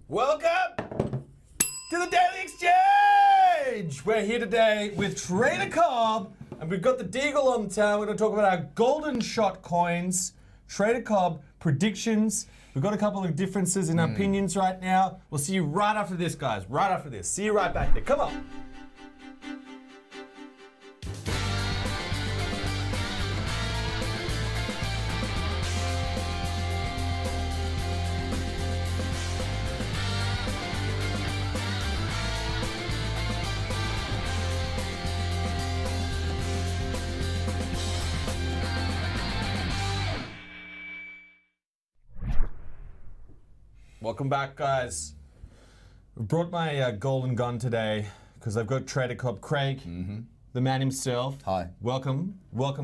Welcome to the Daily Exchange! We're here today with Trader Cobb, and we've got the Deagle on the town. We're going to talk about our golden shot coins, Trader Cobb predictions. We've got a couple of differences in opinions right now. We'll see you right after this, guys. Right after this. See you right back there. Come on. Welcome back, guys. I brought my golden gun today because I've got Trader Cobb Craig, the man himself. Hi. Welcome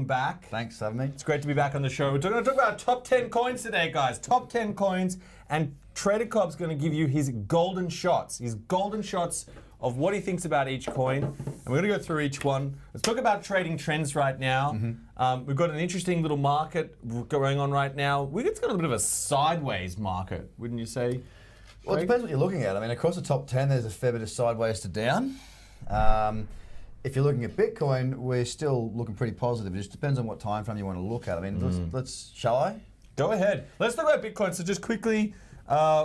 back. Thanks for having me. It's great to be back on the show. We're going to talk about top 10 coins today, guys. Top 10 coins, and Trader Cobb's going to give you his golden shots. His golden shots of what he thinks about each coin. And we're going to go through each one. Let's talk about trading trends right now. We've got an interesting little market going on right now. It's got a bit of a sideways market, wouldn't you say? Well, it depends what you're looking at. I mean, across the top 10, there's a fair bit of sideways to down. If you're looking at Bitcoin, we're still looking pretty positive. It just depends on what time frame you want to look at. I mean, shall I? Go ahead. Let's talk about Bitcoin. So just quickly,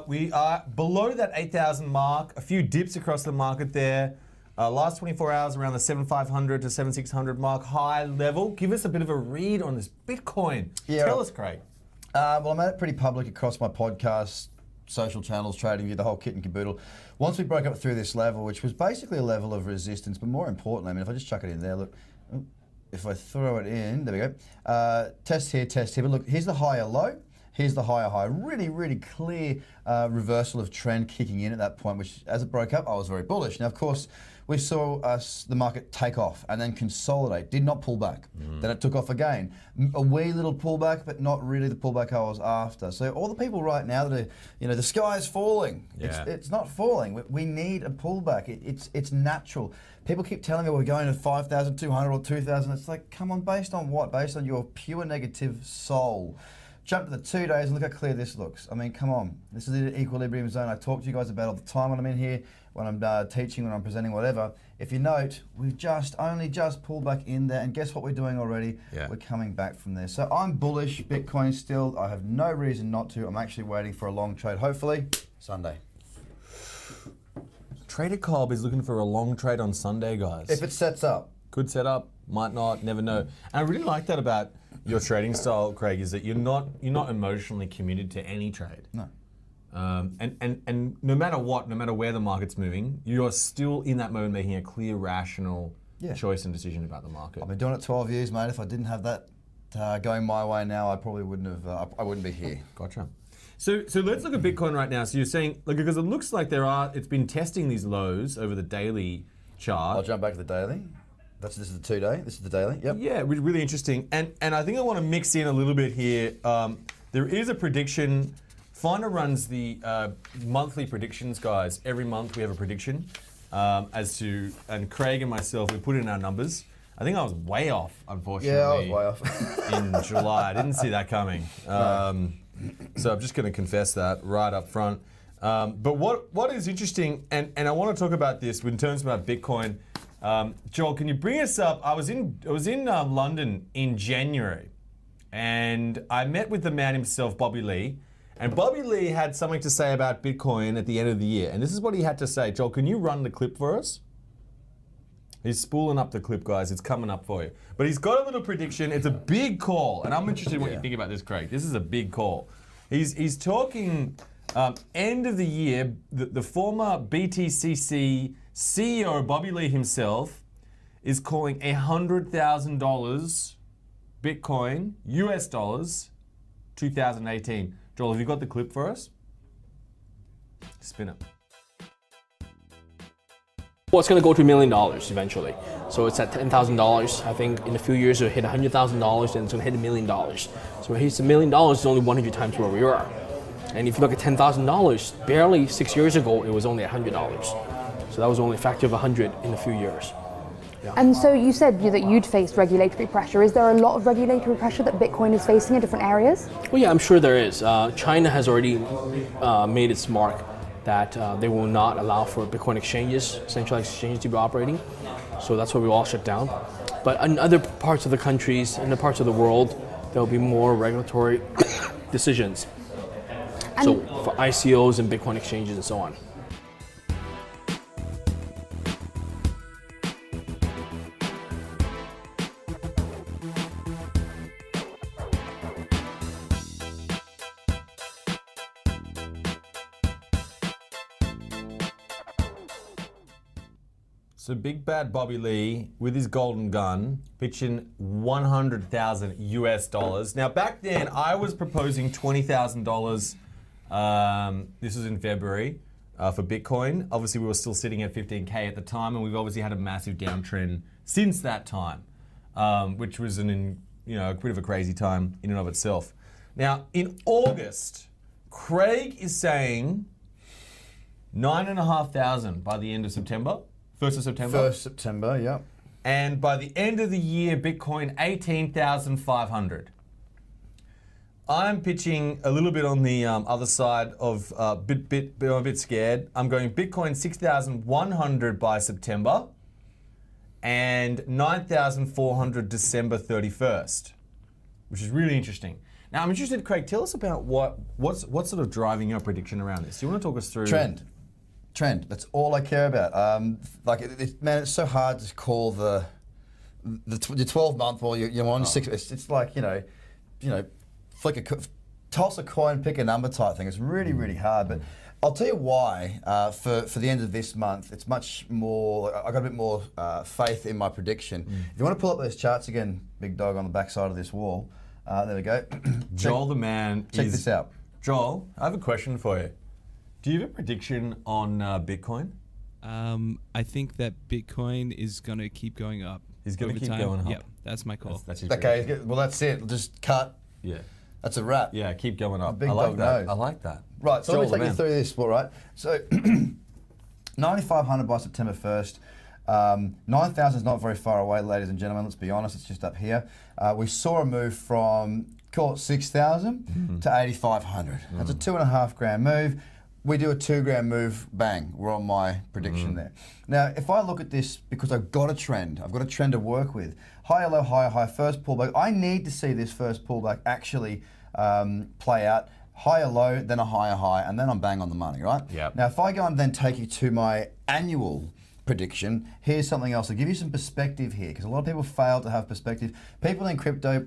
we are below that 8,000 mark, a few dips across the market there. Last 24 hours around the 7,500 to 7,600 mark, high level. Give us a bit of a read on this Bitcoin. Yeah. Tell us, Craig. Well, I made it pretty public across my podcast, social channels, TradingView, the whole kit and caboodle. Once we broke up through this level, which was basically a level of resistance, but more importantly, I mean, if I just chuck it in there, look, if I throw it in, there we go. Test here, but look, here's the higher low. Here's the higher high. Really, really clear reversal of trend kicking in at that point, which as it broke up, I was very bullish. Now, of course, we saw the market take off and then consolidate, did not pull back. Then it took off again. A wee little pullback, but not really the pullback I was after. So all the people right now that are, the sky is falling. Yeah. It's not falling. We need a pullback. It's natural. People keep telling me we're going to 5,200 or 2,000. It's like, come on, based on what? Based on your pure negative soul. Jump to the 2 days and look how clear this looks. I mean, come on. This is the equilibrium zone I talk to you guys about all the time when I'm in here, when I'm teaching, when I'm presenting, whatever. If you note, we've only just pulled back in there, and guess what we're doing already? Yeah. We're coming back from there. So I'm bullish, Bitcoin still. I have no reason not to. I'm actually waiting for a long trade, hopefully Sunday. Trader Cobb is looking for a long trade on Sunday, guys. If it sets up. Could set up, might not, never know. And I really like that about your trading style, Craig, is that you're not emotionally committed to any trade. No. And no matter what, no matter where the market's moving, you're still in that moment making a clear, rational choice and decision about the market. I've been doing it 12 years, mate. If I didn't have that going my way now, I probably wouldn't have. I wouldn't be here. Gotcha. So let's look at Bitcoin right now. So you're saying, because it looks like it's been testing these lows over the daily chart. I'll jump back to the daily. This is the 2 day. This is the daily. Yep. Yeah, really interesting. And I think I want to mix in a little bit here. There is a prediction. Finder runs the monthly predictions, guys. Every month we have a prediction and Craig and myself, we put in our numbers. I think I was way off, unfortunately. Yeah, I was way off. In July. I didn't see that coming. So I'm just going to confess that right up front. But what is interesting, and I want to talk about this in terms about Bitcoin. Joel, can you bring us up? I was in London in January, and I met with the man himself, Bobby Lee. And Bobby Lee had something to say about Bitcoin at the end of the year. And this is what he had to say. Joel, can you run the clip for us? He's spooling up the clip, guys. It's coming up for you. But he's got a little prediction. It's a big call. And I'm interested in what you think about this, Craig. This is a big call. He's talking end of the year, the former BTCC CEO, Bobby Lee himself, is calling $100,000 Bitcoin, US dollars, 2018. Joel, have you got the clip for us? Spin it. Well, it's going to go to $1 million eventually. So it's at $10,000. I think in a few years it'll hit $100,000 and it's going to hit $1 million. So when it hits $1 million, it's only 100 times where we are. And if you look at $10,000, barely 6 years ago, it was only $100. So that was only a factor of 100 in a few years. Yeah. And so you said that you'd faced regulatory pressure. Is there a lot of regulatory pressure that Bitcoin is facing in different areas? Well, yeah, I'm sure there is. China has already made its mark that they will not allow for Bitcoin exchanges, centralized exchanges to be operating. So that's why we all shut down. But in other parts of the countries, in other parts of the world, there will be more regulatory decisions. So for ICOs and Bitcoin exchanges and so on. So big bad Bobby Lee with his golden gun pitching 100,000 US dollars. Now back then I was proposing $20,000. This was in February for Bitcoin. Obviously we were still sitting at 15K at the time, and we've obviously had a massive downtrend since that time, which was a bit of a crazy time in and of itself. Now in August, Craig is saying 9,500 by the end of September. 1st of September? 1st September, yeah. And by the end of the year, Bitcoin 18,500. I'm pitching a little bit on the other side of I'm a bit scared. I'm going Bitcoin 6,100 by September and 9,400 December 31st, which is really interesting. Now I'm interested, Craig, tell us about what's sort of driving your prediction around this. Do you want to talk us through? Trend. That's all I care about. Man, it's so hard to call the 12-month or you're on 6. It's like toss a coin, pick a number type thing. It's really, really hard. But I'll tell you why. For the end of this month, it's much more. I got a bit more faith in my prediction. If you want to pull up those charts again, big dog, on the back side of this wall. There we go. Joel the man. Check this out. Joel, I have a question for you. Do you have a prediction on Bitcoin? I think that Bitcoin is going to keep going up. He's going to keep going up. Yep, that's my call. That's his Okay, well that's it. Just cut. Yeah. That's a wrap. Yeah, keep going up. Big I like dog that. knows. I like that. Right, so Joel let me the take you through this, all right? So 9,500 by September 1st. 9,000 is not very far away, ladies and gentlemen. Let's be honest, it's just up here. We saw a move from, call it 6,000 to 8,500. That's a 2.5 grand move. We do a 2 grand move, bang, we're on my prediction there. Now, if I look at this, because I've got a trend to work with, higher, low, higher, high, first pullback, I need to see this first pullback actually play out. Higher low, then a higher high, and then I'm bang on the money, right? Yep. Now, if I go and then take you to my annual prediction, here's something else. I'll give you some perspective here, because a lot of people fail to have perspective. People in crypto,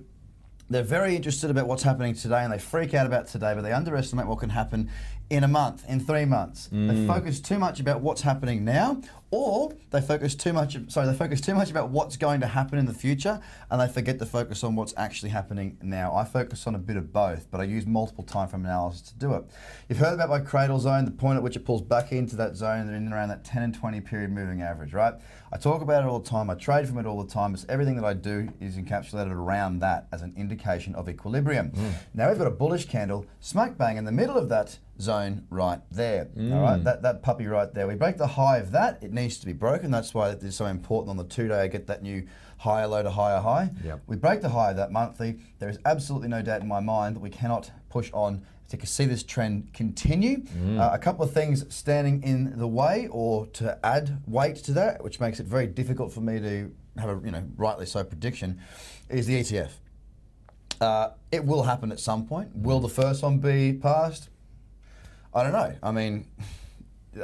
they're very interested about what's happening today, and they freak out about today, but they underestimate what can happen in a month, in 3 months. They focus too much about what's happening now, or they focus too much about what's going to happen in the future, and they forget to focus on what's actually happening now. I focus on a bit of both, but I use multiple time frame analysis to do it. You've heard about my cradle zone, the point at which it pulls back into that zone, in and around that 10 and 20 period moving average, right? I talk about it all the time, I trade from it all the time. It's everything that I do is encapsulated around that as an indication of equilibrium. Now we've got a bullish candle, smack bang in the middle of that zone right there. All right, that puppy right there. We break the high of that, it needs to be broken. That's why it's so important on the 2-day I get that new higher low to higher high. Yep. We break the high of that monthly. There is absolutely no doubt in my mind that we cannot push on to see this trend continue. A couple of things standing in the way or to add weight to that, which makes it very difficult for me to have a rightly so prediction, is the ETF. It will happen at some point. Will the first one be passed? I don't know. I mean,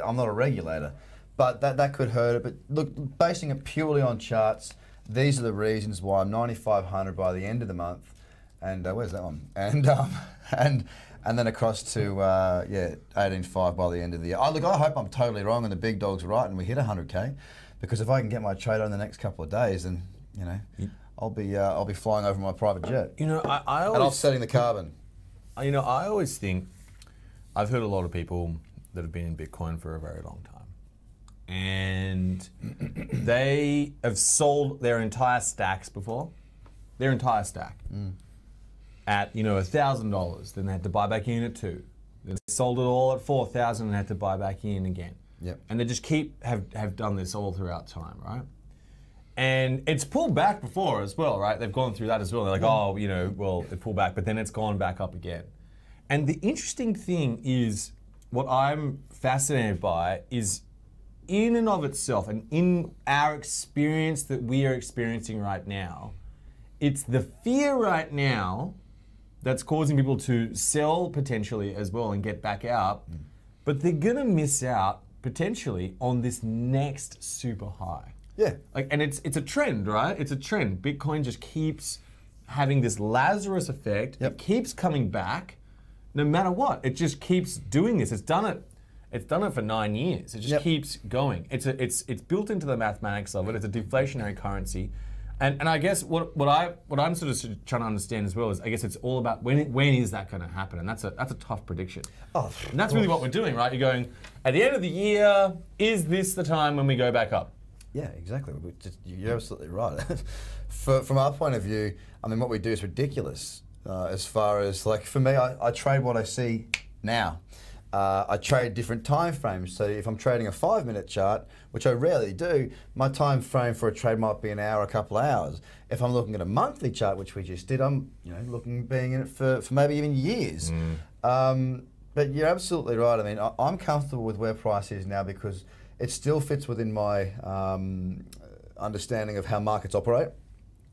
I'm not a regulator, but that could hurt it. But look, basing it purely on charts, these are the reasons why I'm 9,500 by the end of the month. And where's that one? And then across to 18.5 by the end of the year. Look, I hope I'm totally wrong and the big dog's right and we hit 100K, because if I can get my trade on in the next couple of days, then I'll be flying over my private jet. I always, and offsetting the carbon. I always think, I've heard a lot of people that have been in Bitcoin for a very long time, and they have sold their entire stacks before, their entire stack, at $1,000. Then they had to buy back in at 2. Then they sold it all at 4,000 and had to buy back in again. Yep. And they just have done this all throughout time, right? And it's pulled back before as well, right? They've gone through that as well. They're like, well, it pulled back, but then it's gone back up again. And the interesting thing is, what I'm fascinated by is, in and of itself, and in our experience that we are experiencing right now, it's the fear right now that's causing people to sell potentially as well and get back out, but they're gonna miss out potentially on this next super high. Yeah. And it's a trend, right? It's a trend. Bitcoin just keeps having this Lazarus effect. Yep. It keeps coming back, no matter what. It just keeps doing this. It's done it. It's done it for 9 years. It just keeps going. It's built into the mathematics of it. It's a deflationary currency, and I guess what I'm sort of trying to understand as well is, I guess it's all about when is that going to happen, and that's a tough prediction. Oh, and that's really what we're doing, right? You're going at the end of the year. Is this the time when we go back up? Yeah, exactly. You're absolutely right. From our point of view, I mean, what we do is ridiculous. As far as, like, for me, I trade what I see now. I trade different time frames. So if I'm trading a 5-minute chart, which I rarely do, my time frame for a trade might be an hour, a couple of hours. If I'm looking at a monthly chart, which we just did, I'm looking being in it for maybe even years. But you're absolutely right. I mean, I'm comfortable with where price is now because it still fits within my understanding of how markets operate,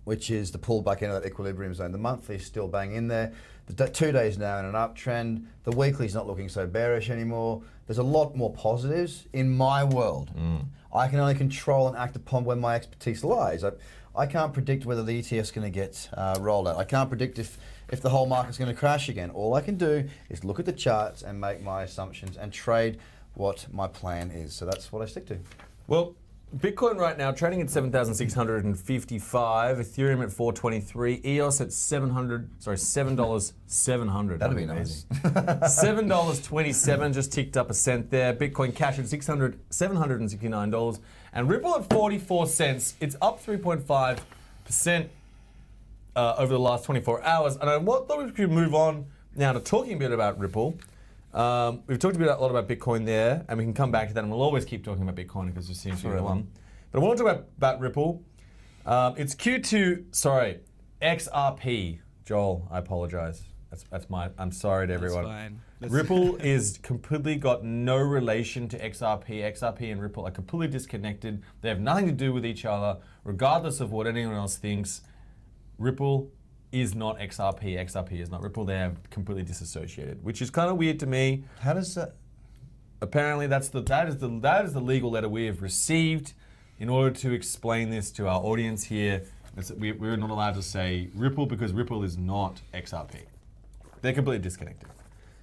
which is the pullback into that equilibrium zone. The monthly is still bang in there. The 2 days now in an uptrend. The weekly's not looking so bearish anymore. There's a lot more positives in my world. I can only control and act upon where my expertise lies. I can't predict whether the ETF's going to get rolled out. I can't predict if the whole market's going to crash again. All I can do is look at the charts and make my assumptions and trade what my plan is. So that's what I stick to. Well, Bitcoin right now trading at 7,655, Ethereum at 423, EOS at $7. That'd be nice. $7.27, just ticked up a cent there. Bitcoin Cash at $769, and Ripple at 44 cents. It's up 3.5% over the last 24 hours. And I thought we could move on now to talking a bit about Ripple. We've talked a lot about Bitcoin there, and we can come back to that, and we'll always keep talking about Bitcoin because it seems to be the one. But I want to talk about Ripple. It's XRP. Joel, I apologize. I'm sorry to everyone. That's fine. Ripple is completely got no relation to XRP. XRP and Ripple are completely disconnected. They have nothing to do with each other, regardless of what anyone else thinks. Ripple is not XRP. XRP is not Ripple. They are completely disassociated, which is kind of weird to me. How does that? Apparently, that is the legal letter we have received. In order to explain this to our audience here, we're not allowed to say Ripple because Ripple is not XRP. They're completely disconnected.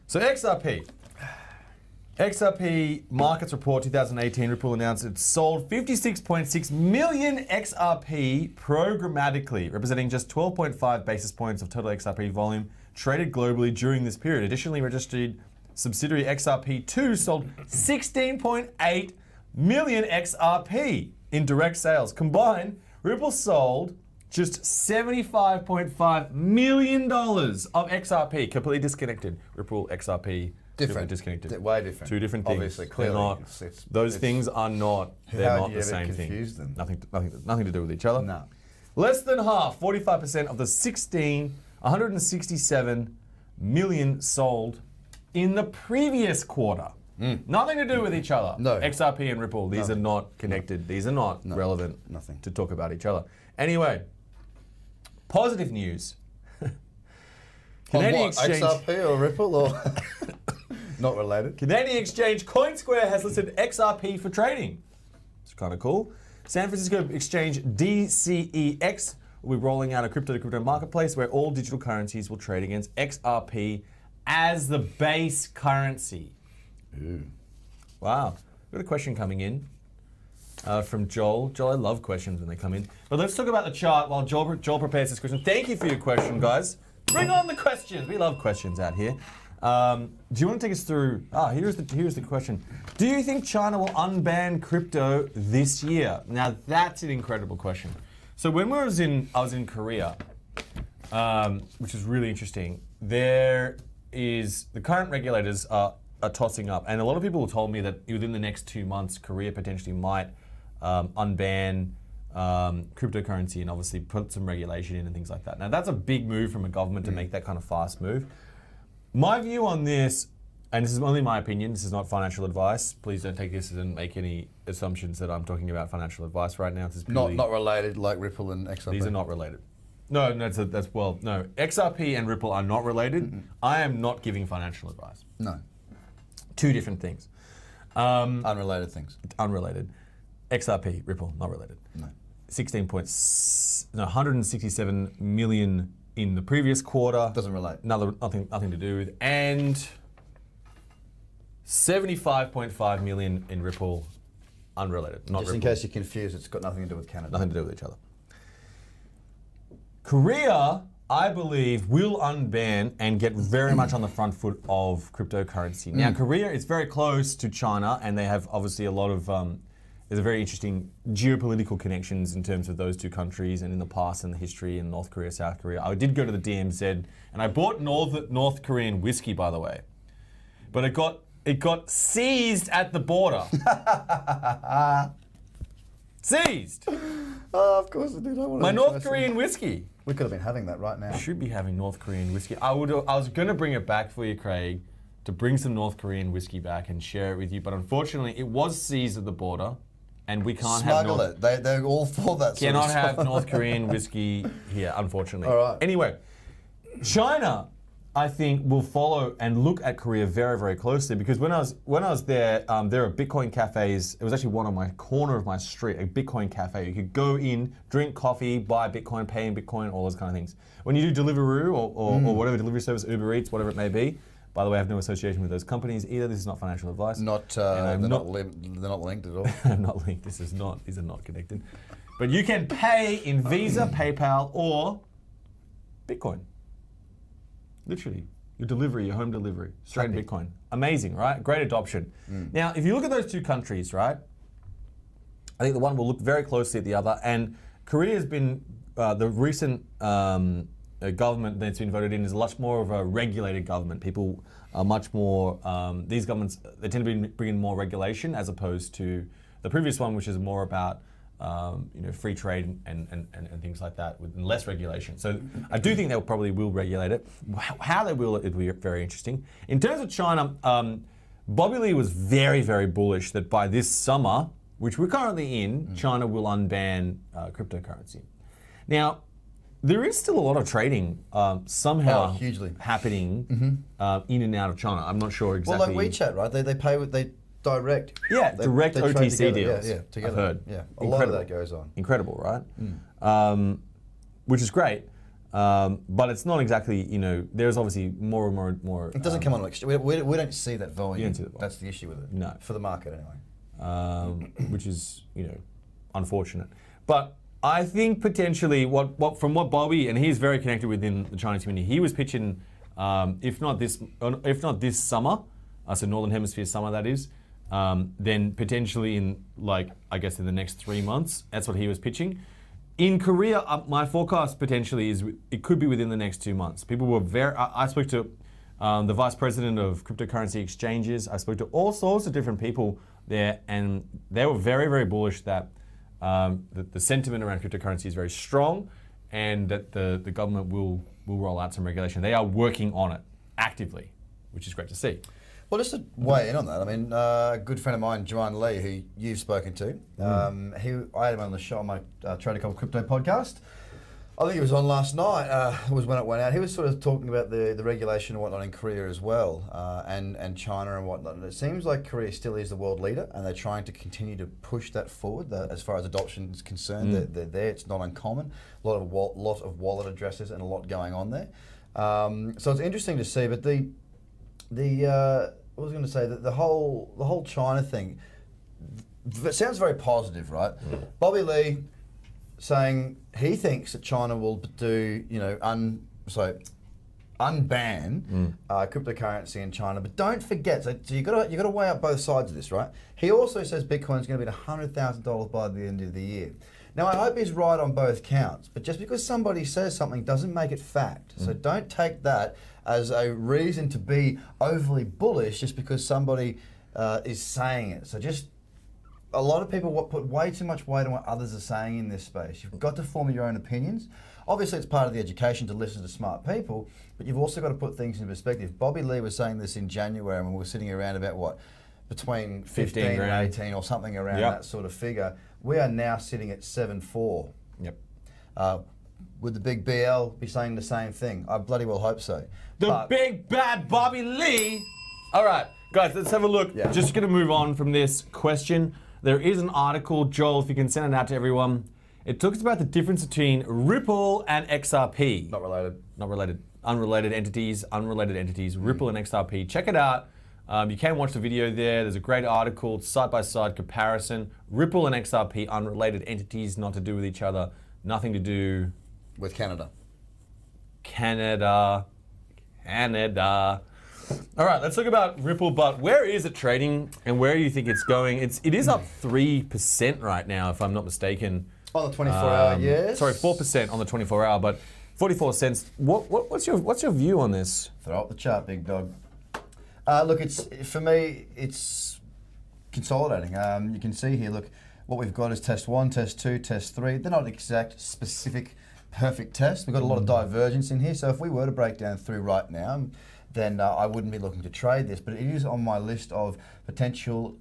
So XRP. XRP Markets Report 2018, Ripple announced it sold 56.6 million XRP programmatically, representing just 12.5 basis points of total XRP volume traded globally during this period. Additionally, registered subsidiary XRP2 sold 16.8 million XRP in direct sales. Combined, Ripple sold just $75.5 million of XRP, completely disconnected. Ripple, XRP, different, disconnected. Way different. Two different things. Obviously, clearly. Not, those things are not. They're not the same thing. Them? Nothing to do with each other. No. Less than half, 45% of the 167 million sold in the previous quarter. Nothing to do with each other. No. XRP and Ripple, these are not connected. These are not relevant to talk about each other. Anyway, positive news. Canadian Exchange. XRP or Ripple or not related? Canadian Exchange CoinSquare has listed XRP for trading. It's kind of cool. San Francisco Exchange DCEX will be rolling out a crypto-to-crypto marketplace where all digital currencies will trade against XRP as the base currency. Ooh. Wow. We've got a question coming in from Joel. Joel, I love questions when they come in. But let's talk about the chart while Joel prepares this question. Thank you for your question, guys. Bring on the questions. We love questions out here. Do you want to take us through? Here's the question. Do you think China will unban crypto this year? Now that's an incredible question. So when I was in Korea, which is really interesting, the current regulators are tossing up, and a lot of people told me that within the next 2 months, Korea potentially might unban cryptocurrency and obviously put some regulation in and things like that. Now that's a big move from a government to make that kind of fast move. My view on this, and this is only my opinion, this is not financial advice. Please don't take this and make any assumptions that I'm talking about financial advice right now. This is purely, Not related like Ripple and XRP. these are not related. No, no, no. XRP and Ripple are not related. I am not giving financial advice. No. Two different things. Unrelated things. Unrelated. XRP, Ripple, not related. No. 167 million in the previous quarter. Doesn't relate. Nothing to do with. And 75.5 million in Ripple, unrelated. Not Just in Ripple. case you're confused, it's got nothing to do with Canada. Nothing to do with each other. Korea, I believe, will unban and get very much on the front foot of cryptocurrency. Now, Korea is very close to China, and they have obviously a lot of, there's a very interesting geopolitical connections in terms of those two countries and in the past and the history in North Korea, South Korea. I did go to the DMZ, and I bought North Korean whiskey, by the way. But it got seized at the border. Seized! Oh, of course it did. My North Korean whiskey. We could have been having that right now. I should be having North Korean whiskey. I was going to bring it back for you, Craig, to bring some North Korean whiskey back and share it with you. But unfortunately, it was seized at the border, and we can't Smuggle have it. They're all for that. cannot sort of have stuff. North Korean whiskey here, unfortunately. All right. Anyway, China, I think, will follow and look at Korea very, very closely, because when I was there, there are Bitcoin cafes. It was actually one on my corner of my street, a Bitcoin cafe. You could go in, drink coffee, buy Bitcoin, pay in Bitcoin, all those kind of things. When you do Deliveroo or whatever delivery service, Uber Eats, whatever it may be. By the way, I have no association with those companies either. This is not financial advice. They're not linked at all. I'm not linked. These are not connected. But you can pay in Visa, PayPal, or Bitcoin. Literally, your home delivery, straight in Bitcoin. Amazing, right? Great adoption. Now, if you look at those two countries, right, I think the one will look very closely at the other. And Korea has been, the recent government that's been voted in is much more of a regulated government. People are much more, these governments, they tend to bring in more regulation as opposed to the previous one, which is more about free trade and things like that with less regulation. So I do think they probably will regulate it. How they will, it'll be very interesting. In terms of China, Bobby Lee was very, very bullish that by this summer, which we're currently in, China will unban cryptocurrency. Now, there is still a lot of trading somehow hugely happening in and out of China. I'm not sure exactly. Well, like WeChat, right? They pay with direct. Yeah, direct they trade OTC together. deals. Yeah, together. I've heard. Yeah, a lot of that goes on. Incredible, right? Which is great, but it's not exactly. There's obviously more and more. It doesn't come on exchange. We don't see that volume. You don't see that volume. That's the issue with it. No, for the market anyway. Which is unfortunate, but. I think potentially from what Bobby, and he's very connected within the Chinese community, he was pitching, if not this summer, so Northern Hemisphere summer that is, then potentially in in the next 3 months. That's what he was pitching. In Korea, my forecast potentially is it could be within the next 2 months. People were I spoke to the vice president of cryptocurrency exchanges. I spoke to all sorts of different people there, and they were very, very bullish that the sentiment around cryptocurrency is very strong, and that the government will roll out some regulation. They are working on it actively, which is great to see. Well, just to weigh in on that, I mean, a good friend of mine, Joanne Lee, who you've spoken to, I had him on the show on my Trader Cobb crypto podcast. I think it was on last night, was when it went out. He was sort of talking about the regulation and whatnot in Korea as well, and China and whatnot. And it seems like Korea still is the world leader, and they're trying to continue to push that forward. As far as adoption is concerned, they're there. It's not uncommon. A lot of wallet addresses and a lot going on there. So it's interesting to see. But what was I going to say? The whole China thing, it sounds very positive, right? Bobby Lee saying he thinks that China will do, unban cryptocurrency in China, but don't forget. So you got to weigh up both sides of this, right? He also says Bitcoin's going to be at $100,000 by the end of the year. Now I hope he's right on both counts, but just because somebody says something doesn't make it fact. So don't take that as a reason to be overly bullish just because somebody is saying it. So just. A lot of people put way too much weight on what others are saying in this space. You've got to form your own opinions. obviously it's part of the education to listen to smart people, but you've also got to put things in perspective. Bobby Lee was saying this in January when we were sitting around about what? Between 15 and 18 or something around that sort of figure. We are now sitting at 7.4. Yep. Would the big BL be saying the same thing? I bloody well hope so. The big bad Bobby Lee. All right, guys, let's have a look. Yeah. Just going to move on from this question. There is an article, Joel, if you can send it out to everyone. It talks about the difference between Ripple and XRP. Not related. Not related. Unrelated entities, Ripple and XRP. Check it out. You can watch the video there. There's a great article, side-by-side comparison. Ripple and XRP, unrelated entities, not to do with each other, nothing to do with Canada. Canada. All right, let's talk about Ripple, but where is it trading and where do you think it's going? It is up 3% right now, if I'm not mistaken. On the 24-hour, yes. Sorry, 4% on the 24-hour, but 44 cents. What's your view on this? Throw up the chart, big dog. Look, for me, it's consolidating. You can see here, look, what we've got is test 1, test 2, test 3. They're not exact, specific, perfect tests. We've got a lot of divergence in here. So if we were to break down through right now, then I wouldn't be looking to trade this. But it is on my list of potential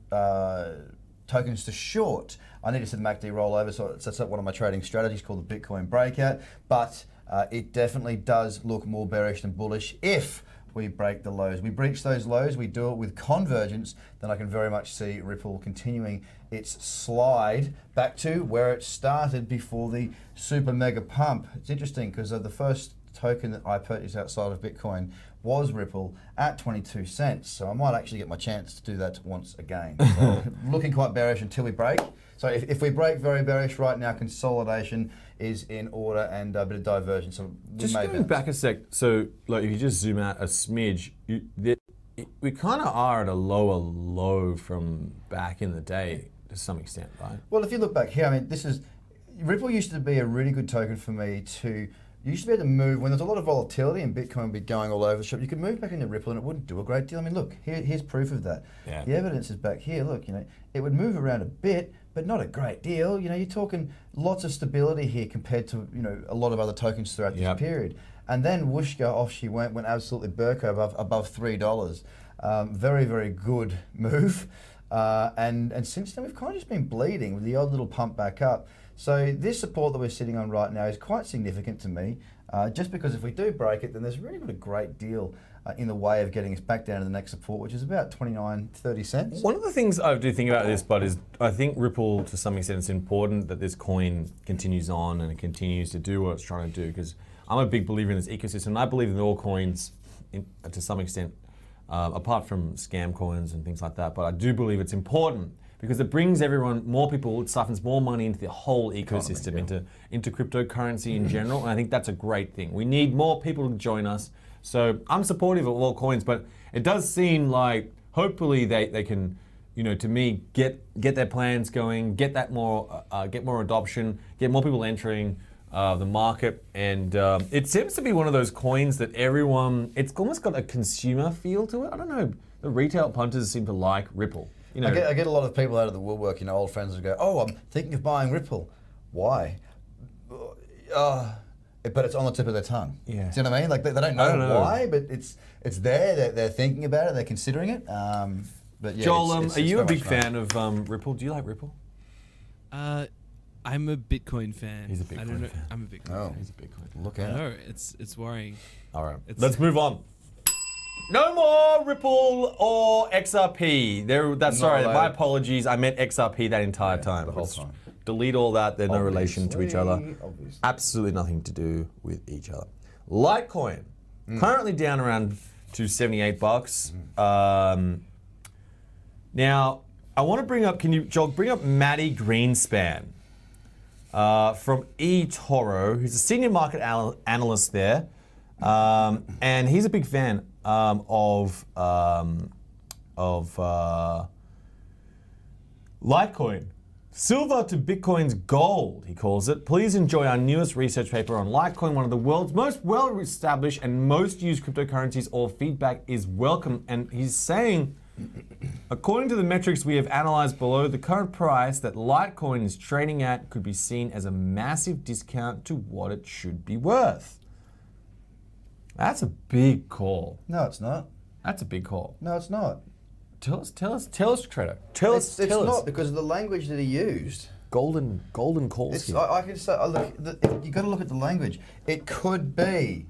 tokens to short. I need to see the MACD roll over, so that's one of my trading strategies called the Bitcoin breakout. But it definitely does look more bearish than bullish if we break the lows. We breach those lows, we do it with convergence, then I can very much see Ripple continuing its slide back to where it started before the super mega pump. It's interesting because the first token that I purchased outside of Bitcoin was Ripple at 22 cents. So I might actually get my chance to do that once again. So looking quite bearish until we break. So if we break very bearish right now, consolidation is in order and a bit of diversion. So we just may going back a sec. So like if you just zoom out a smidge, we kind of are at a lower low from back in the day to some extent, right? Well, if you look back here, I mean, Ripple used to be a really good token for me to. You used to be able to move, when there's a lot of volatility and Bitcoin would be going all over the shop, you could move back into Ripple and it wouldn't do a great deal. I mean, look, here's proof of that. Yeah. The evidence is back here. Look, it would move around a bit, but not a great deal. You're talking lots of stability here compared to, a lot of other tokens throughout this period. And then whooshka, off she went absolutely burko above $3. Very, very good move. And since then, we've kind of just been bleeding with the odd little pump back up. So this support that we're sitting on right now is quite significant to me, just because if we do break it, then there's really not a great deal in the way of getting us back down to the next support, which is about 29-30 cents. One of the things I do think about this, Bud, is I think Ripple, to some extent, it's important that this coin continues on and it continues to do what it's trying to do, because I'm a big believer in this ecosystem. And I believe in all coins, to some extent, apart from scam coins and things like that, but I do believe it's important because it brings more people, it siphons more money into the whole ecosystem, into cryptocurrency in general, and I think that's a great thing. We need more people to join us. So I'm supportive of all coins, but it does seem like hopefully they can, to me, get their plans going, get more adoption, get more people entering the market, and it seems to be one of those coins that it's almost got a consumer feel to it. I don't know, the retail punters seem to like Ripple. I get a lot of people out of the woodwork, old friends who go, oh, I'm thinking of buying Ripple. Why? But it's on the tip of their tongue. Yeah. Do you know what I mean? Like they don't know why, but it's there. They're thinking about it. They're considering it. But yeah, Joel, are you a big fan of Ripple? Do you like Ripple? I'm a Bitcoin fan. He's a Bitcoin fan. I'm a Bitcoin fan. He's a Bitcoin fan. Look I out. know, it's worrying. All right, let's move on. No more Ripple or XRP. My apologies. I meant XRP that entire time. The whole time. Delete all that. They're no relation to each other. Obviously. Absolutely nothing to do with each other. Litecoin, currently down around to $78. Now, I want to bring up, Joel, bring up Matty Greenspan from eToro, who's a senior market analyst there. And he's a big fan of Litecoin. Silver to Bitcoin's gold, he calls it. Please enjoy our newest research paper on Litecoin, one of the world's most well-established and most used cryptocurrencies. All feedback is welcome. And he's saying According to the metrics we have analyzed below, the current price that Litecoin is trading at could be seen as a massive discount to what it should be worth. That's a big call. No, it's not. That's a big call. No, it's not. Tell us, Trader. Tell us. It's not because of the language that he used. Golden calls here. I can say, look, you got to look at the language. It could be.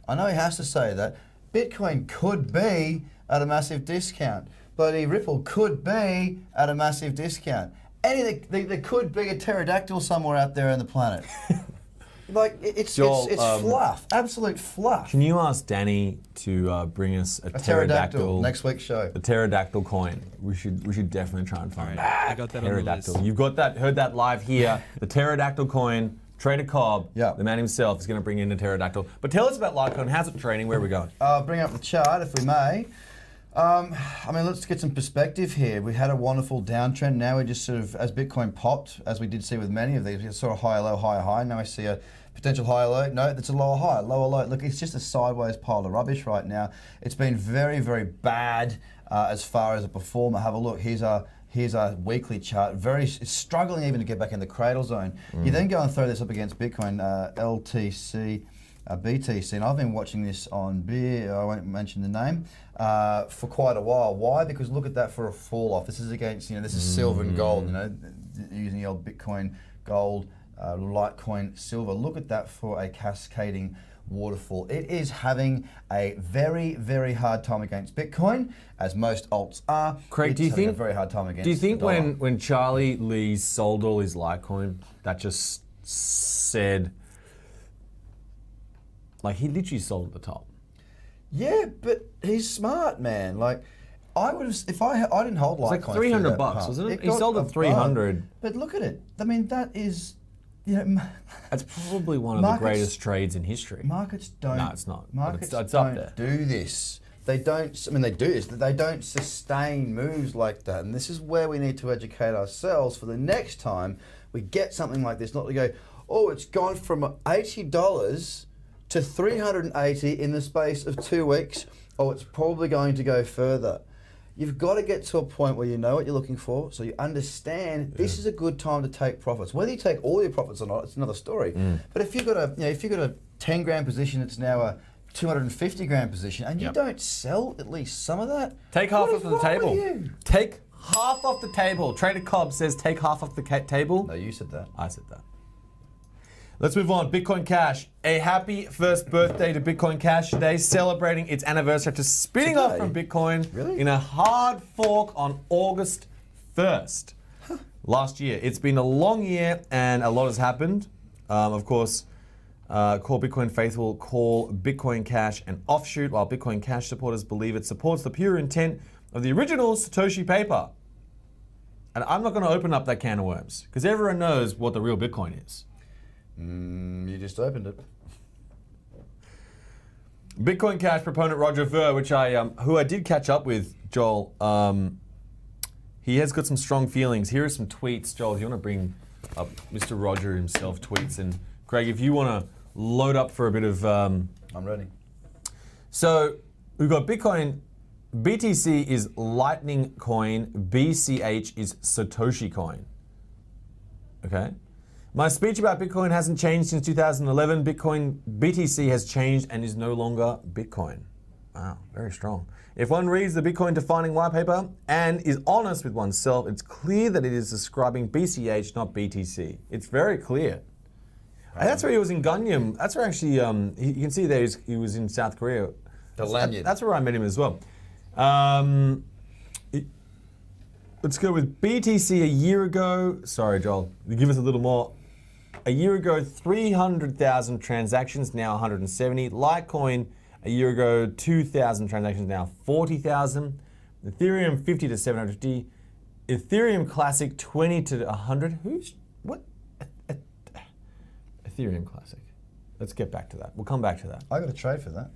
I know he has to say that. Bitcoin could be at a massive discount. Bloody Ripple could be at a massive discount. Anything, there could be a pterodactyl somewhere out there on the planet. Like, it's fluff, absolute fluff. Can you ask Danny to bring us a pterodactyl next week's show? The pterodactyl coin. We should definitely try and find that. I got that on the Pterodactyl. list. You've got that. Heard that live here. The pterodactyl coin. Trader Cobb, Yeah. the man himself, is going to bring in the pterodactyl. But tell us about Litecoin. How's it trading? Where are we going? Bring up the chart if we may. I mean, let's get some perspective here. We had a wonderful downtrend. Now we just sort of, as Bitcoin popped, as we did see with many of these, we saw a higher low, higher high. Now I see a potential higher low. No, that's a lower high, lower low. Look, it's just a sideways pile of rubbish right now. It's been very, very bad as far as a performer. Have a look. Here's our weekly chart. It's struggling even to get back in the cradle zone. You then go and throw this up against Bitcoin, LTC. BTC, and I've been watching this on I won't mention the name, for quite a while. Why? Because look at that for a fall off. This is against, this is silver and gold, using the old Bitcoin gold, Litecoin silver. Look at that for a cascading waterfall. It is having a very, very hard time against Bitcoin, as most alts are. Craig, do you think a very hard time against? Do you think the dollar. when Charlie Lee sold all his Litecoin, that just said, like, he literally sold at the top? Yeah, but he's smart, man. Like, I would have, if I didn't hold Litecoin. It's like $300, wasn't it? He sold at 300. But look at it. I mean, that is, That's probably one of the greatest trades in history. Markets don't. No, it's not. Markets it's up don't there. do this. They don't. I mean, they do this, but they don't sustain moves like that. And this is where we need to educate ourselves for the next time we get something like this. Not to go, oh, it's gone from $80 to 380 in the space of 2 weeks. Oh, it's probably going to go further. You've got to get to a point where you know what you're looking for, so you understand this is a good time to take profits. Whether you take all your profits or not, it's another story. But if you've got a 10 grand position, it's now a 250 grand position, and you don't sell at least some of that. Take half off the table. Take half off the table. Trader Cobb says take half off the table. No, you said that. I said that. Let's move on. Bitcoin Cash. A happy first birthday to Bitcoin Cash today, celebrating its anniversary after spinning off from Bitcoin in a hard fork on August 1st last year. It's been a long year and a lot has happened. Of course, Core Bitcoin faithful call Bitcoin Cash an offshoot, while Bitcoin Cash supporters believe it supports the pure intent of the original Satoshi paper. And I'm not going to open up that can of worms because everyone knows what the real Bitcoin is. You just opened it. Bitcoin Cash proponent Roger Ver, who I did catch up with, Joel. He has got some strong feelings. Here are some tweets, Joel. If you want to bring up Mr. Roger himself tweets, and Craig, if you want to load up for a bit of. I'm ready. So we've got Bitcoin. BTC is Lightning Coin. BCH is Satoshi Coin. Okay. My speech about Bitcoin hasn't changed since 2011. BTC has changed and is no longer Bitcoin. Wow, very strong. If one reads the Bitcoin defining white paper and is honest with oneself, it's clear that it is describing BCH, not BTC. It's very clear. And that's where he was in Gunyam. That's where actually, you can see there he was in South Korea. That's where I met him as well. Let's go with BTC a year ago. Sorry, Joel. Give us a little more. A year ago, 300,000 transactions, now 170. Litecoin, a year ago, 2,000 transactions, now 40,000. Ethereum, 50 to 750. Ethereum Classic, 20 to 100. What? Ethereum Classic. Let's get back to that. We'll come back to that. I got a trade for that.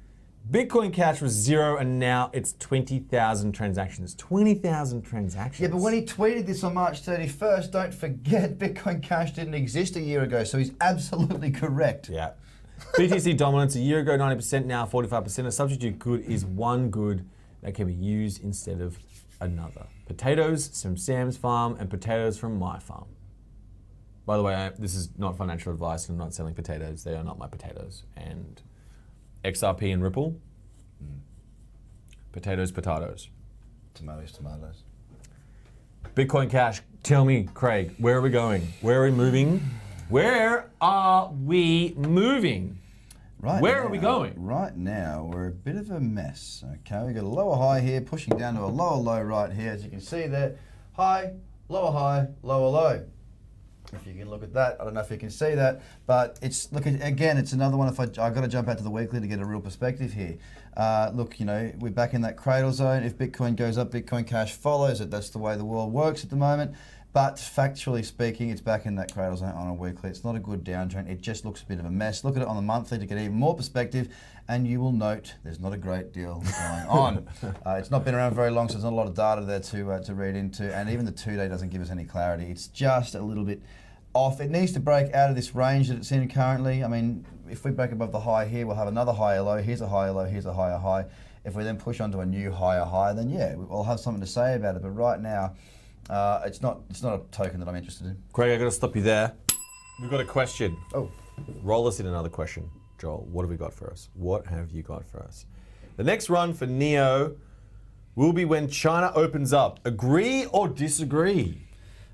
Bitcoin Cash was 0 and now it's 20,000 transactions. 20,000 transactions. Yeah, but when he tweeted this on March 31st, don't forget Bitcoin Cash didn't exist a year ago, so he's absolutely correct. Yeah. BTC dominance a year ago 90%, now 45%. A substitute good is one good that can be used instead of another. Potatoes from Sam's farm and potatoes from my farm. By the way, this is not financial advice. I'm not selling potatoes. They are not my potatoes. And XRP and Ripple, potatoes. Tomatoes. Bitcoin Cash, tell me, Craig, where are we going? Where are we moving? Where are we moving? Where are we going? Right now, we're a bit of a mess. Okay, we've got a lower high here, pushing down to a lower low right here. As you can see there, high, lower low. If you can look at that, I don't know if you can see that, but it's, look, again, it's another one. If I've got to jump out to the weekly to get a real perspective here. Look, you know, we're back in that cradle zone. If Bitcoin goes up, Bitcoin Cash follows it. That's the way the world works at the moment. But factually speaking, it's back in that cradle zone on a weekly. It's not a good downtrend. It just looks a bit of a mess. Look at it on the monthly to get even more perspective, and you will note there's not a great deal going on. It's not been around very long, so there's not a lot of data there to read into, and even the 2-day doesn't give us any clarity. It's just a little bit off. It needs to break out of this range that it's in currently. I mean, if we break above the high here, we'll have another higher low. Here's a higher low, here's a higher high. If we then push onto a new higher high, then yeah, we'll have something to say about it. But right now, it's not a token that I'm interested in. Craig, I got to stop you there. We've got a question. Oh. Roll us in another question. Joel, what have we got for us? What have you got for us? The next run for NEO will be when China opens up. Agree or disagree?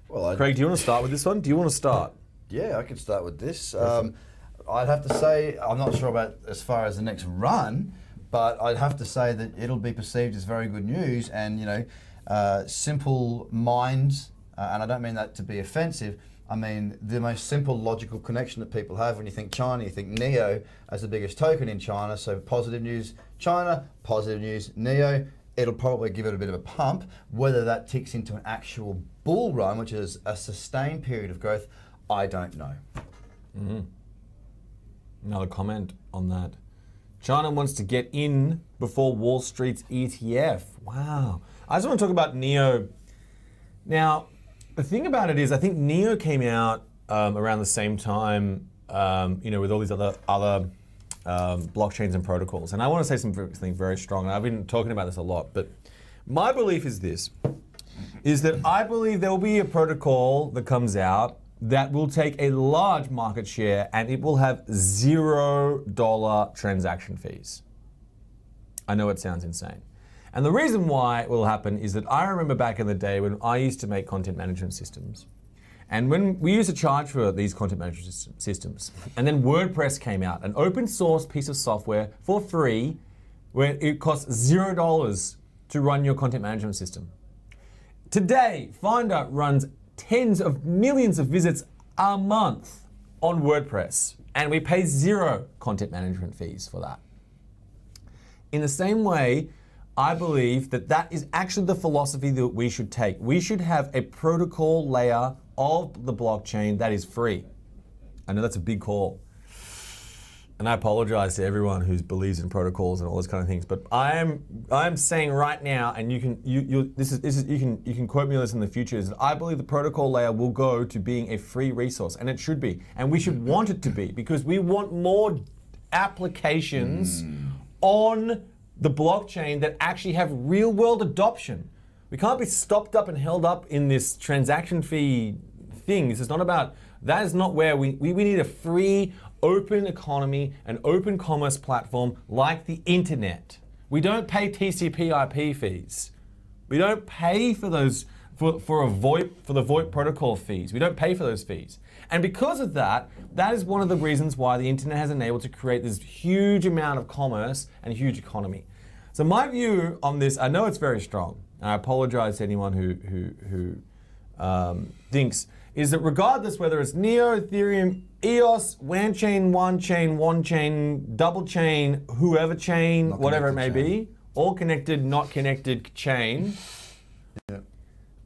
Well, Craig, do you want to start with this one? Do you want to start? Yeah, I could start with this. I'd have to say, I'm not sure about as far as the next run, but I'd have to say that it'll be perceived as very good news. And, you know, simple minds, and I don't mean that to be offensive, I mean the most simple logical connection that people have when you think China, you think NEO as the biggest token in China. So positive news China, positive news NEO. It'll probably give it a bit of a pump. Whether that ticks into an actual bull run, which is a sustained period of growth, I don't know. Another comment on that. China wants to get in before Wall Street's ETF. Wow. I just want to talk about NEO. Now, the thing about it is, I think NEO came out around the same time, you know, with all these other blockchains and protocols. And I want to say something very strong. And I've been talking about this a lot, but my belief is this, is that I believe there will be a protocol that comes out that will take a large market share and it will have $0 transaction fees. I know it sounds insane. And the reason why it will happen is that I remember back in the day when I used to make content management systems. And when we used to charge for these content management systems, and then WordPress came out, an open source piece of software for free, where it costs $0 to run your content management system. Today, Finder runs tens of millions of visits a month on WordPress, and we pay 0 content management fees for that. In the same way, I believe that that is actually the philosophy that we should take. We should have a protocol layer of the blockchain that is free. I know that's a big call. And I apologize to everyone who believes in protocols and all those kind of things, but I'm saying right now, and you can quote me on this in the future, is that I believe the protocol layer will go to being a free resource, and it should be, and we should want it to be, because we want more applications on the blockchain that actually have real world adoption. We can't be stopped up and held up in this transaction fee thing. This is not about, that is not where we need a free, open economy, an open commerce platform like the internet. We don't pay TCP/IP fees. We don't pay for those, for the VoIP protocol fees. We don't pay for those fees. And because of that, that is one of the reasons why the internet has been able to create this huge amount of commerce and huge economy. So my view on this, I know it's very strong, and I apologize to anyone who thinks, is that regardless whether it's NEO, Ethereum, EOS, WAN chain, one chain, double chain, whoever chain, whatever it may be, all connected, not connected chain,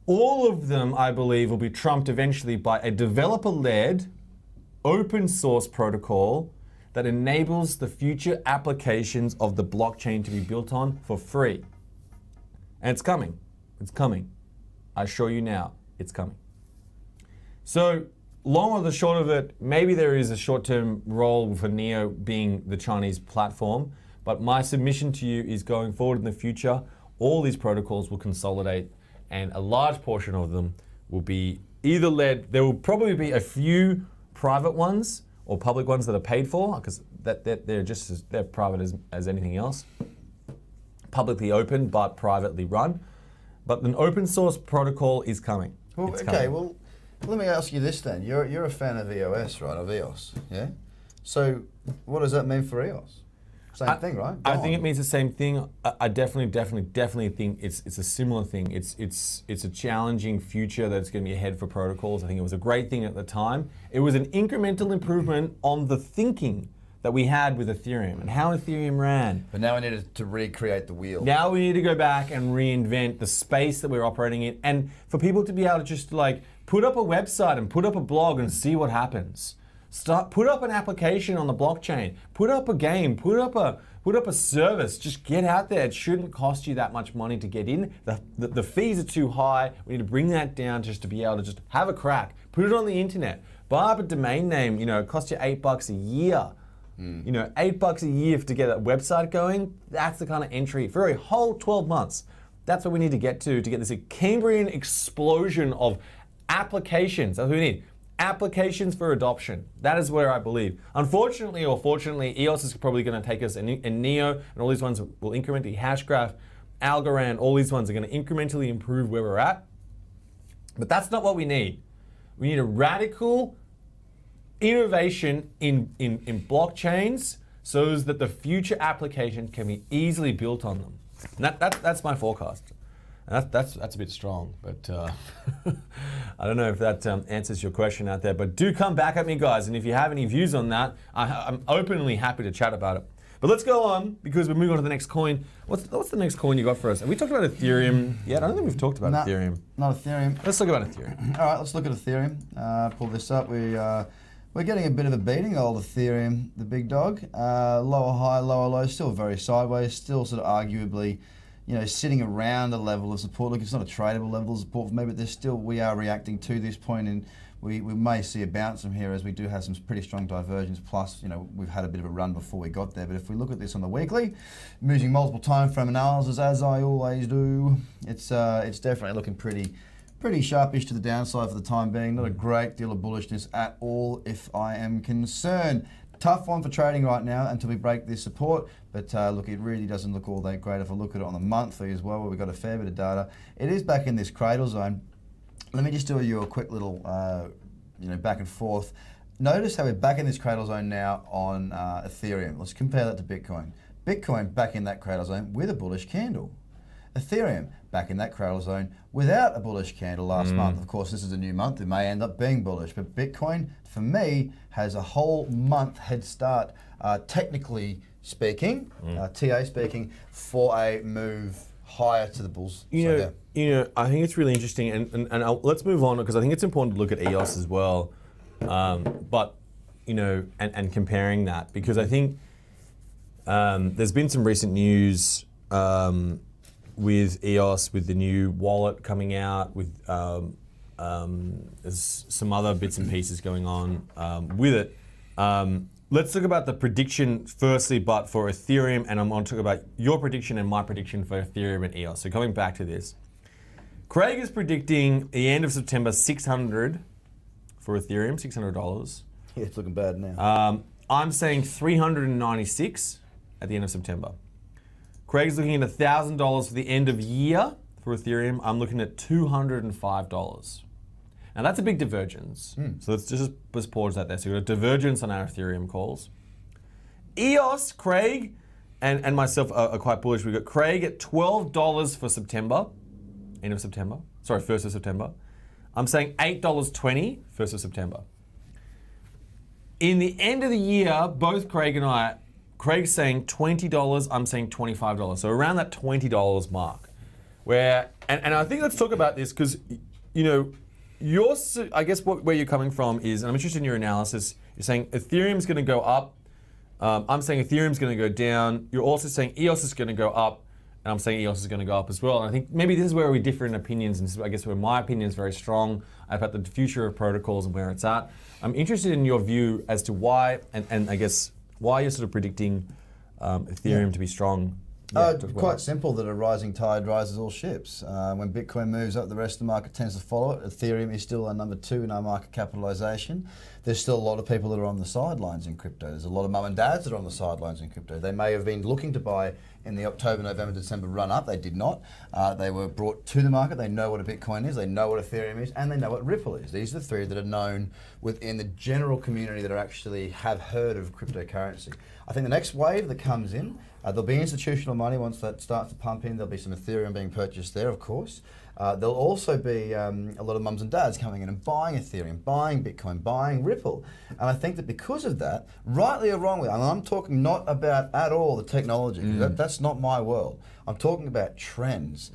all of them, I believe, will be trumped eventually by a developer-led open source protocol that enables the future applications of the blockchain to be built on for free. And it's coming. It's coming. I assure you now, it's coming. So, long or the short of it, maybe there is a short-term role for NEO being the Chinese platform, but my submission to you is going forward in the future, all these protocols will consolidate, and a large portion of them will be either led. There will probably be a few private ones or public ones that are paid for, because they're just they're private as anything else. Publicly open but privately run. But an open source protocol is coming. Well, It's okay, coming. well, let me ask you this then. You're a fan of EOS, right? Of EOS, yeah? So what does that mean for EOS? Same thing, right? I think it means the same thing. I definitely think it's a similar thing. It's a challenging future that's going to be ahead for protocols. I think it was a great thing at the time. It was an incremental improvement on the thinking that we had with Ethereum and how Ethereum ran. But now we need to recreate the wheel. Now we need to go back and reinvent the space that we're operating in, and for people to be able to just like put up a website and put up a blog and see what happens. Put up an application on the blockchain. Put up a game. Put up a service. Just get out there. It shouldn't cost you that much money to get in. The fees are too high. We need to bring that down just to be able to just have a crack. Put it on the internet. Buy up a domain name. You know, it costs you $8 a year. You know, $8 a year to get a website going. That's the kind of entry for a whole 12 months. That's what we need to get get this Cambrian explosion of applications. That's what we need. Applications for adoption. That is where I believe. Unfortunately or fortunately, EOS is probably going to take us, and Neo and all these ones will incrementally, Hashgraph, Algorand, all these ones are going to incrementally improve where we're at. But that's not what we need. We need a radical innovation in blockchains so that the future application can be easily built on them. And that's my forecast. And that's a bit strong, but I don't know if that answers your question out there. But do come back at me, guys, and if you have any views on that, I'm openly happy to chat about it. But let's go on, because we're moving on to the next coin. What's the next coin you got for us? Have we talked about Ethereum yet? I don't think we've talked about Ethereum. Not Ethereum. Let's talk about Ethereum. All right, let's look at Ethereum. Pull this up. We're getting a bit of a beating, old Ethereum, the big dog. Lower high, lower low, still very sideways, still sort of arguably, you know, sitting around a level of support. Look, it's not a tradable level of support for me, but there's still, we are reacting to this point, and we may see a bounce from here, as we do have some pretty strong divergence. Plus, you know, we've had a bit of a run before we got there. But if we look at this on the weekly, using multiple time frame analysis, as I always do, it's definitely looking pretty sharpish to the downside for the time being. Not a great deal of bullishness at all, if I am concerned. Tough one for trading right now until we break this support, but look, it really doesn't look all that great. If I look at it on the monthly as well, where we've got a fair bit of data, it is back in this cradle zone. Let me just do you a quick little you know, back and forth. Notice how we're back in this cradle zone now on Ethereum. Let's compare that to Bitcoin. Bitcoin back in that cradle zone with a bullish candle. Ethereum back in that cradle zone without a bullish candle last month. Of course, this is a new month. It may end up being bullish, but Bitcoin, for me, has a whole month head start, technically speaking, TA speaking, for a move higher to the bulls. You know, I think it's really interesting, and let's move on, because I think it's important to look at EOS as well. But you know, and comparing that, because I think there's been some recent news with EOS, with the new wallet coming out, with there's some other bits and pieces going on with it. Let's talk about the prediction firstly, but for Ethereum, and I'm going to talk about your prediction and my prediction for Ethereum and EOS. So coming back to this, Craig is predicting the end of September 600 for Ethereum, $600. Yeah, it's looking bad now. I'm saying 396 at the end of September. Craig's looking at $1,000 for the end of year for Ethereum. I'm looking at $205. Now that's a big divergence. So let's just pause that there. So we've got a divergence on our Ethereum calls. EOS, Craig, and myself are quite bullish. We've got Craig at $12 for September, end of September. Sorry, 1st of September. I'm saying $8.20, 1st of September. In the end of the year, both Craig and I, Craig's saying $20, I'm saying $25. So around that $20 mark. Where, and I think let's talk about this, because, you know, I guess where you're coming from is, and I'm interested in your analysis, you're saying Ethereum's going to go up. I'm saying Ethereum's going to go down. You're also saying EOS is going to go up, and I'm saying EOS is going to go up as well. And I think maybe this is where we differ in opinions, and this is, I guess, where my opinion is very strong about the future of protocols and where it's at. I'm interested in your view as to why, and I guess why you're sort of predicting Ethereum to be strong Quite simple that a rising tide rises all ships. When Bitcoin moves up, the rest of the market tends to follow it. Ethereum is still our number 2 in our market capitalization. There's still a lot of people that are on the sidelines in crypto. There's a lot of mum and dads that are on the sidelines in crypto. They may have been looking to buy in the October, November, December run up. They did not. They were brought to the market. They know what a Bitcoin is, they know what Ethereum is, and they know what Ripple is. These are the 3 that are known within the general community that are actually have heard of cryptocurrency. I think the next wave that comes in, there'll be institutional money once that starts to pump in. There'll be some Ethereum being purchased there, of course. There'll also be a lot of mums and dads coming in and buying Ethereum, buying Bitcoin, buying Ripple. And I think that because of that, rightly or wrongly, and I'm talking not about at all the technology, that's not my world. I'm talking about trends.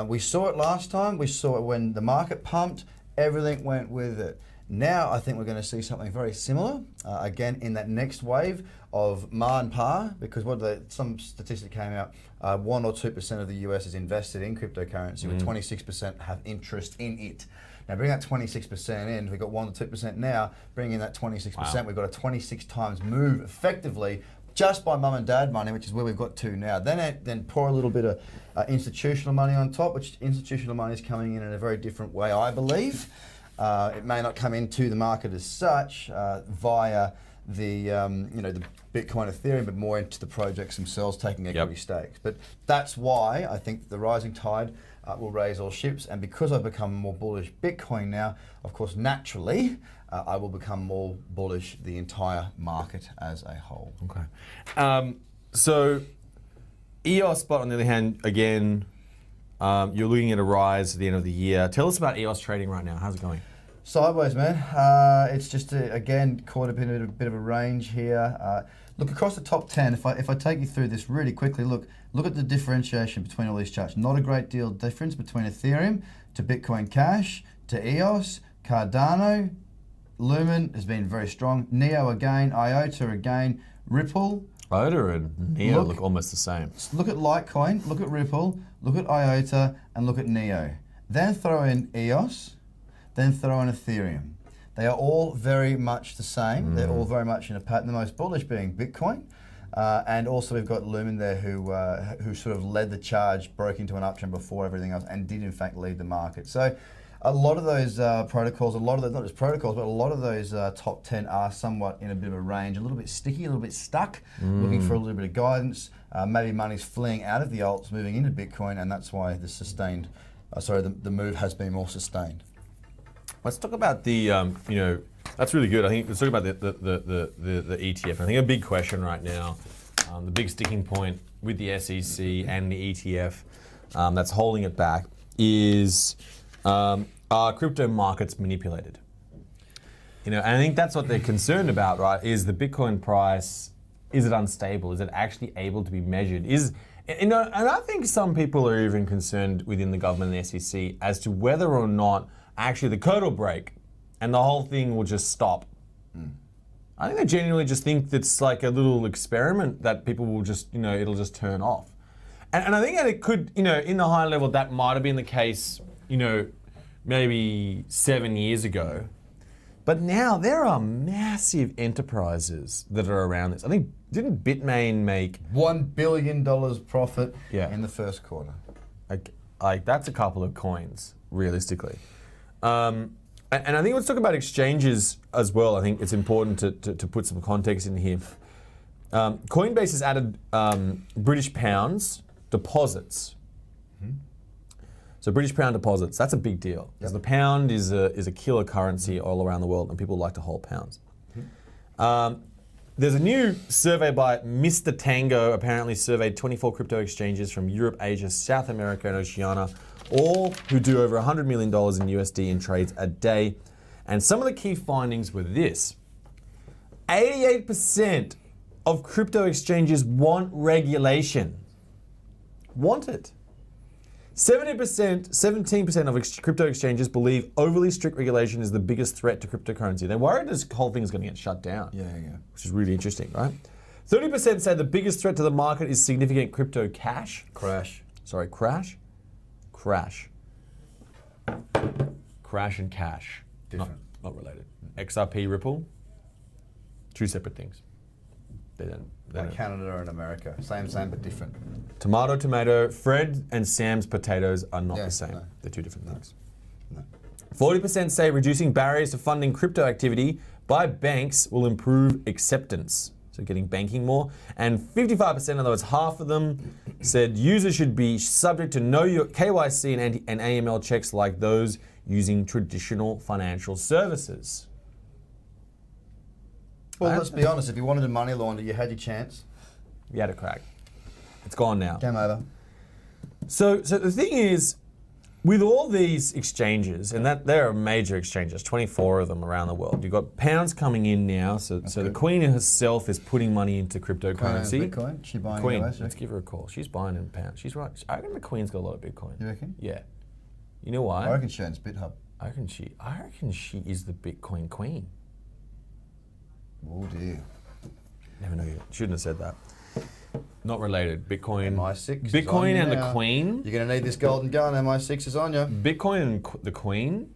We saw it last time. We saw it when the market pumped, everything went with it. Now I think we're going to see something very similar, again in that next wave of Ma and Pa, because some statistic came out, 1 or 2% of the US is invested in cryptocurrency, with 26% have interest in it. Now bring that 26% in, we've got 1 to 2% now, bring in that 26%, we've got a 26 times move effectively just by mum and dad money, which is where we've got to now. Then pour a little bit of institutional money on top, which institutional money is coming in a very different way, I believe. It may not come into the market as such via the the Bitcoin, Ethereum, but more into the projects themselves taking equity stakes. But that's why I think the rising tide will raise all ships. And because I've become more bullish Bitcoin now, of course, naturally, I will become more bullish the entire market as a whole. Okay. So EOS spot, on the other hand, again, you're looking at a rise at the end of the year. Tell us about EOS trading right now. How's it going? Sideways, man. It's just, again, caught up in a bit of a range here. Look, across the top 10, if I take you through this really quickly, look at the differentiation between all these charts. Not a great deal of difference between Ethereum to Bitcoin Cash to EOS, Cardano, Lumen has been very strong. Neo again, IOTA again, Ripple. IOTA and Neo look almost the same. Look at Litecoin, look at Ripple, look at IOTA, and look at Neo. Then throw in EOS, then throw in Ethereum. They are all very much the same. They're all very much in a pattern. The most bullish being Bitcoin. And also we've got Lumen there who sort of led the charge, broke into an uptrend before everything else, and did in fact lead the market. So a lot of those protocols, a lot of those, not just protocols, but a lot of those top 10 are somewhat in a bit of a range, a little bit sticky, a little bit stuck, looking for a little bit of guidance. Maybe money's fleeing out of the alts, moving into Bitcoin, and that's why the sustained, the move has been more sustained. Let's talk about the, that's really good. I think let's talk about the ETF. I think a big question right now, the big sticking point with the SEC and the ETF that's holding it back is, are crypto markets manipulated? And I think that's what they're concerned about, right? Is the Bitcoin price, is it unstable? Is it actually able to be measured? And I think some people are even concerned within the government and the SEC as to whether or not actually the code will break and the whole thing will just stop. I think they genuinely just think it's like a little experiment that people will just, it'll just turn off. And I think that it could, in the high level, that might have been the case, maybe 7 years ago. But now there are massive enterprises that are around this. I think, didn't Bitmain make $1 billion profit in the first quarter? Like that's a couple of coins, realistically. And I think let's talk about exchanges as well. I think it's important to put some context in here. Coinbase has added British pounds deposits. So British pound deposits, that's a big deal. Because the pound is a killer currency all around the world and people like to hold pounds. There's a new survey by Mr. Tango, apparently surveyed 24 crypto exchanges from Europe, Asia, South America, and Oceania, all who do over $100 million in USD in trades a day. And some of the key findings were this. 88% of crypto exchanges want regulation. Want it. 17% of crypto exchanges believe overly strict regulation is the biggest threat to cryptocurrency. They're worried this whole thing is going to get shut down. Which is really interesting, right? 30% say the biggest threat to the market is significant crypto crash. Crash and cash. Different. Not related. XRP, Ripple, two separate things. They don't. Like Canada and America. Same, but different. Tomato, tomato. Fred and Sam's potatoes are not Yeah, the same. no. They're two different things. No. 40% say reducing barriers to funding crypto activity by banks will improve acceptance. So getting banking more. And 55%, in other words, half of them said users should be subject to know your KYC and AML checks like those using traditional financial services. Well, let's be honest. If you wanted to money launder, you had your chance. You had a crack. It's gone now. Game over. So the thing is, with all these exchanges, and that there are major exchanges, 24 of them around the world. You've got pounds coming in now, so the Queen herself is putting money into cryptocurrency. Bitcoin? She buying Queen, US, let's give her a call. She's buying in pounds. She's right. I reckon the Queen's got a lot of Bitcoin. You reckon? Yeah. You know why? I reckon she owns BitHub. I reckon she is the Bitcoin Queen. Oh dear. Never know. Shouldn't have said that. Not related. Bitcoin. MI6. Bitcoin and the Queen. You're going to need this golden gun. MI6 is on you. Bitcoin and the Queen.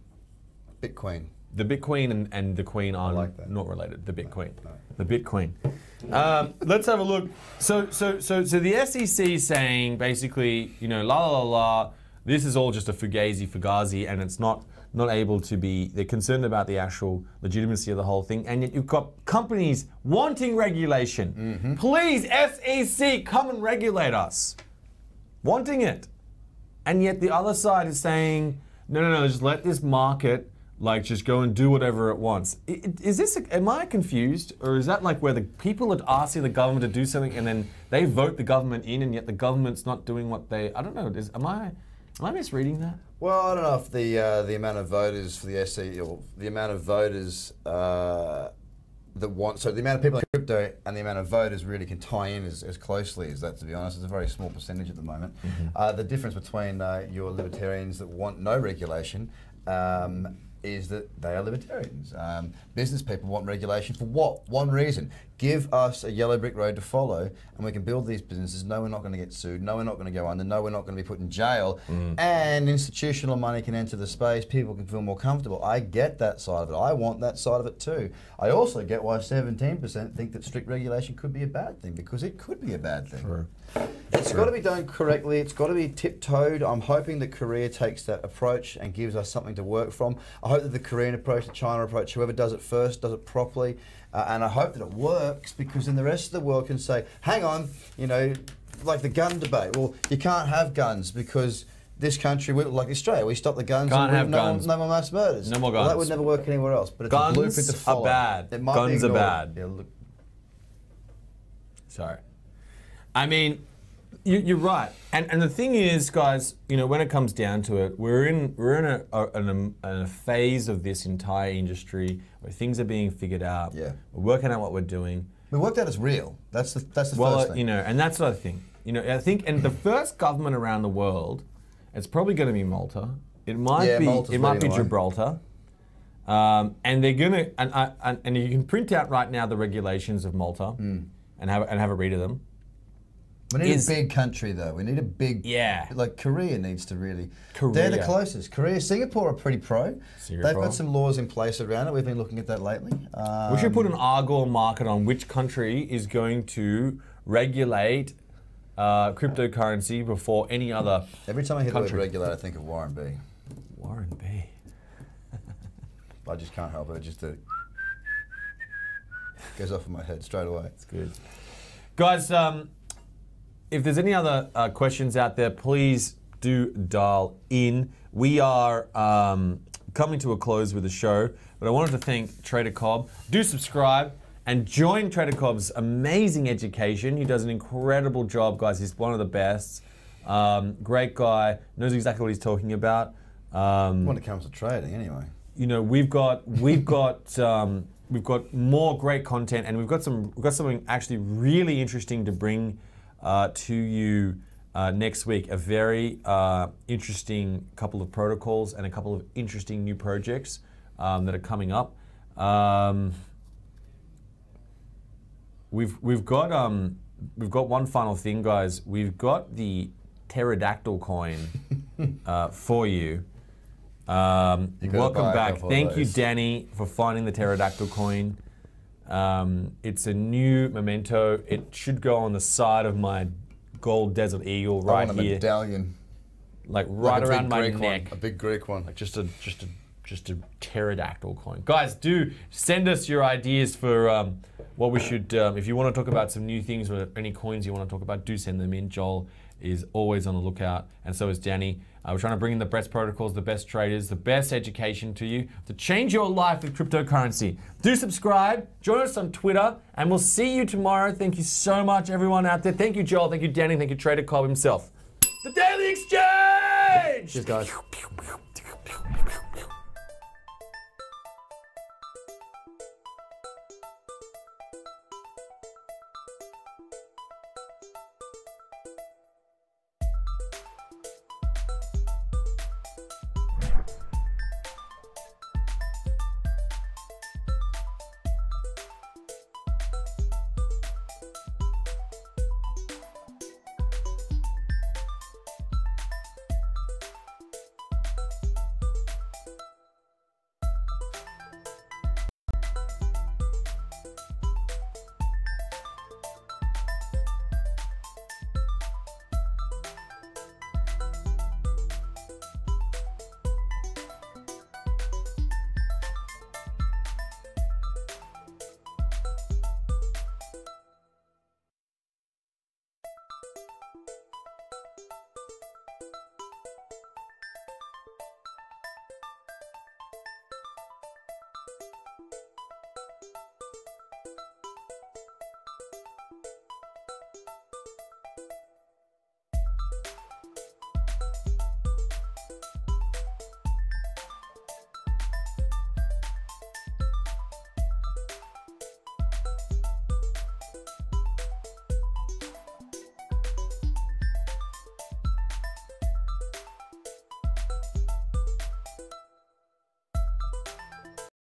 Bitcoin. The Bitcoin and the Queen are like that. not related. The Bitcoin. No. The Bitcoin. Let's have a look. So the SEC is saying basically, you know, la la la la. This is all just a fugazi, and it's not able to be. They're concerned about the actual legitimacy of the whole thing, and yet you've got companies wanting regulation. Please, SEC, come and regulate us. Wanting it, and yet the other side is saying, no, just let this market like just go and do whatever it wants. Is this? Am I confused, or is that like where the people are asking the government to do something, and then they vote the government in, and yet the government's not doing what they? I don't know. Am I misreading that? Well, I don't know if the amount of voters for the SE or the amount of voters that want, so the amount of people in crypto and the amount of voters really can tie in as closely as that, to be honest. It's a very small percentage at the moment. The difference between your libertarians that want no regulation is that they are libertarians. Business people want regulation for what? One reason. Give us a yellow brick road to follow and we can build these businesses. No, we're not going to get sued. No, we're not going to go under. No, we're not going to be put in jail. And institutional money can enter the space. People can feel more comfortable. I get that side of it. I want that side of it too. I also get why 17% think that strict regulation could be a bad thing, because it could be a bad thing. True. It's got to be done correctly. It's got to be tiptoed. I'm hoping that Korea takes that approach and gives us something to work from. I hope that the Korean approach, the China approach, whoever does it first, does it properly. And I hope that it works, because then the rest of the world can say, hang on, you know, like the gun debate. Well, you can't have guns because this country, like Australia, we stop the guns. Can't have guns. No more mass murders. No more guns. Well, that would never work anywhere else. But it's a blueprint to Guns follow. are bad. It might Guns be are ignored. bad. Yeah, look. Sorry. I mean, you're right. And the thing is, guys, you know, when it comes down to it, we're in a phase of this entire industry where things are being figured out. Yeah. We're working out what we're doing. We worked out it's real. That's the first thing. You know, and that's what I think. You know, I think, and the first government around the world, it's probably going to be Malta. It might be. Malta's It might be leading the way. Gibraltar. And they're gonna, and you can print out right now the regulations of Malta, and have a read of them. We need a big country, though. We need a big... Yeah. Like, Korea needs to really... Korea. They're the closest. Korea, Singapore are pretty pro. Singapore. They've got some laws in place around it. We've been looking at that lately. We should put an Argyle market on which country is going to regulate cryptocurrency before any other Every time I hear country. the word regulate, I think of Warren B. Warren B. I just can't help it. It just goes off in my head straight away. It's good. Guys, if there's any other questions out there, please do dial in. We are coming to a close with the show, but I wanted to thank Trader Cobb. Do subscribe and join Trader Cobb's amazing education. He does an incredible job, guys. He's one of the best. Great guy, knows exactly what he's talking about. When it comes to trading, anyway. You know, we've got more great content, and we've got something actually really interesting to bring to you next week. A very interesting couple of protocols and a couple of interesting new projects that are coming up. We've got one final thing, guys. We've got the pterodactyl coin for you. Welcome back. Thank you, Danny, for finding the pterodactyl coin. It's a new memento. It should go on the side of my gold desert eagle right I want a here, medallion. like right Like a around big my Greek neck. One, a big Greek one. Like just a pterodactyl coin. Guys, do send us your ideas for what we should. If you want to talk about some new things or any coins you want to talk about, do send them in. Joel is always on the lookout, and so is Danny. We're trying to bring in the best protocols, the best traders, the best education to you to change your life with cryptocurrency. Do subscribe, join us on Twitter, and we'll see you tomorrow. Thank you so much, everyone out there. Thank you, Joel. Thank you, Danny. Thank you, Trader Cobb himself. The Daily Exchange! Cheers, guys.